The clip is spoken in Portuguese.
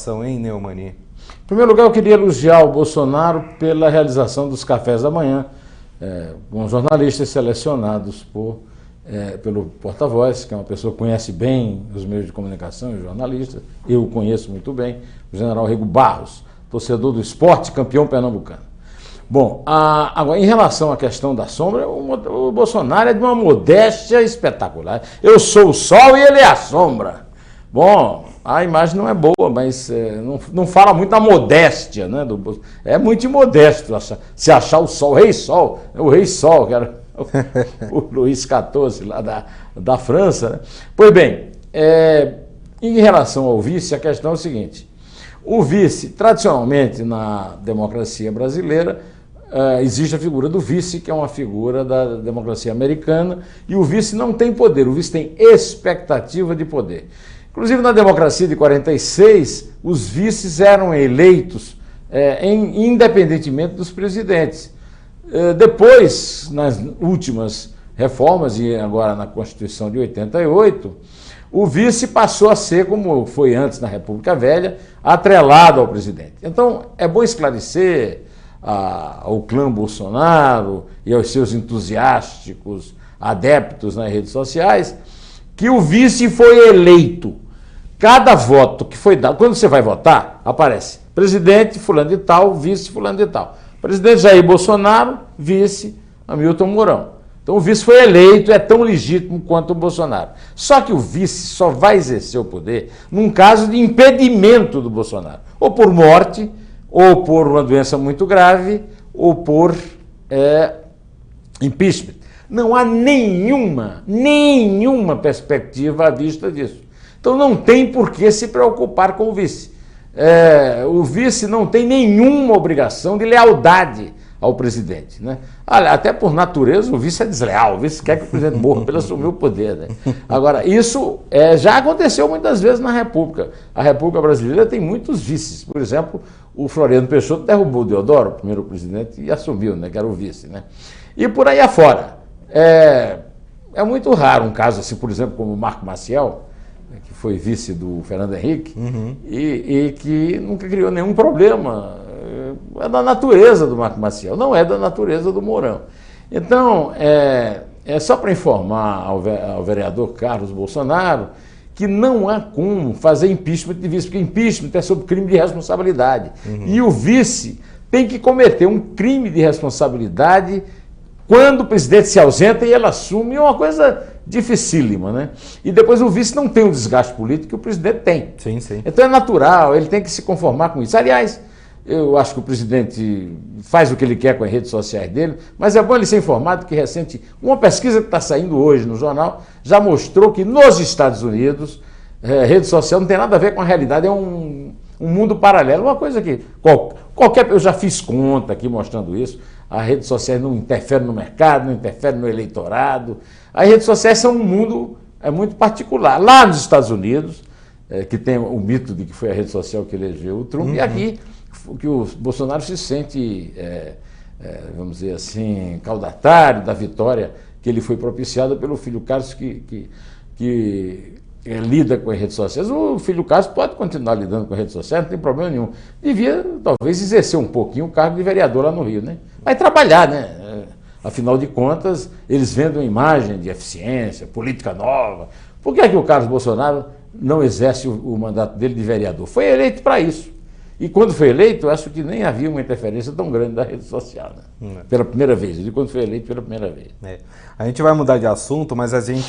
situação, hein, Neumani? Em primeiro lugar, eu queria elogiar o Bolsonaro pela realização dos cafés da manhã, com jornalistas selecionados pelo porta-voz, que é uma pessoa que conhece bem os meios de comunicação e jornalistas. Eu o conheço muito bem, o general Rego Barros, torcedor do esporte, campeão pernambucano. Bom, agora, em relação à questão da sombra, o Bolsonaro é de uma modéstia espetacular. Eu sou o sol e ele é a sombra. Bom, a imagem não é boa, mas não fala muito da modéstia, né? É muito imodesto se achar o sol, o rei sol, que era o Luís XIV lá da França. Né? Pois bem, em relação ao vice, a questão é o seguinte: o vice, tradicionalmente na democracia brasileira, existe a figura do vice, que é uma figura da democracia americana, e o vice não tem poder, o vice tem expectativa de poder. Inclusive, na democracia de 46, os vices eram eleitos independentemente dos presidentes. Depois, nas últimas reformas, e agora na Constituição de 88, o vice passou a ser, como foi antes na República Velha, atrelado ao presidente. Então, é bom esclarecer ao clã Bolsonaro e aos seus entusiásticos adeptos nas redes sociais que o vice foi eleito. Cada voto que foi dado, quando você vai votar, aparece presidente fulano de tal, vice fulano de tal. Presidente Jair Bolsonaro, vice Hamilton Mourão. Então o vice foi eleito, é tão legítimo quanto o Bolsonaro. Só que o vice só vai exercer o poder num caso de impedimento do Bolsonaro. Ou por morte, ou por uma doença muito grave, ou por impeachment. Não há nenhuma perspectiva à vista disso. Então não tem por que se preocupar com o vice. O vice não tem nenhuma obrigação de lealdade ao presidente. Né? Até por natureza o vice é desleal, o vice quer que o presidente morra para ele assumir o poder. Né? Agora, isso já aconteceu muitas vezes na República. A República Brasileira tem muitos vices. Por exemplo, o Floriano Peixoto derrubou o Deodoro, o primeiro presidente, e assumiu, né, que era o vice. Né? E por aí afora. É muito raro um caso assim, por exemplo, como o Marco Maciel, que foi vice do Fernando Henrique, e que nunca criou nenhum problema. É da natureza do Marco Maciel, não é da natureza do Mourão. Então, só para informar ao vereador Carlos Bolsonaro que não há como fazer impeachment de vice, porque impeachment é sob crime de responsabilidade. E o vice tem que cometer um crime de responsabilidade quando o presidente se ausenta e ele assume, é uma coisa dificílima, né? E depois o vice não tem o desgaste político que o presidente tem. Sim, sim. Então é natural, ele tem que se conformar com isso. Aliás, eu acho que o presidente faz o que ele quer com as redes sociais dele, mas é bom ele ser informado que uma pesquisa que está saindo hoje no jornal já mostrou que nos Estados Unidos rede social não tem nada a ver com a realidade, é um mundo paralelo, uma coisa que eu já fiz conta aqui mostrando isso. As redes sociais não interferem no mercado, não interferem no eleitorado. As redes sociais são um mundo muito particular. Lá nos Estados Unidos, que tem o mito de que foi a rede social que elegeu o Trump, e aqui que o Bolsonaro se sente, vamos dizer assim, caudatário da vitória que ele foi propiciado pelo filho Carlos, que lida com as redes sociais. O filho Carlos pode continuar lidando com as redes sociais, não tem problema nenhum. Devia, talvez, exercer um pouquinho o cargo de vereador lá no Rio, né? Vai trabalhar, né? Afinal de contas, eles vendem uma imagem de eficiência, política nova. Por que é que o Carlos Bolsonaro não exerce o mandato dele de vereador? Foi eleito para isso. E quando foi eleito, eu acho que nem havia uma interferência tão grande da rede social, né? Pela primeira vez, quando foi eleito pela primeira vez. A gente vai mudar de assunto, mas a gente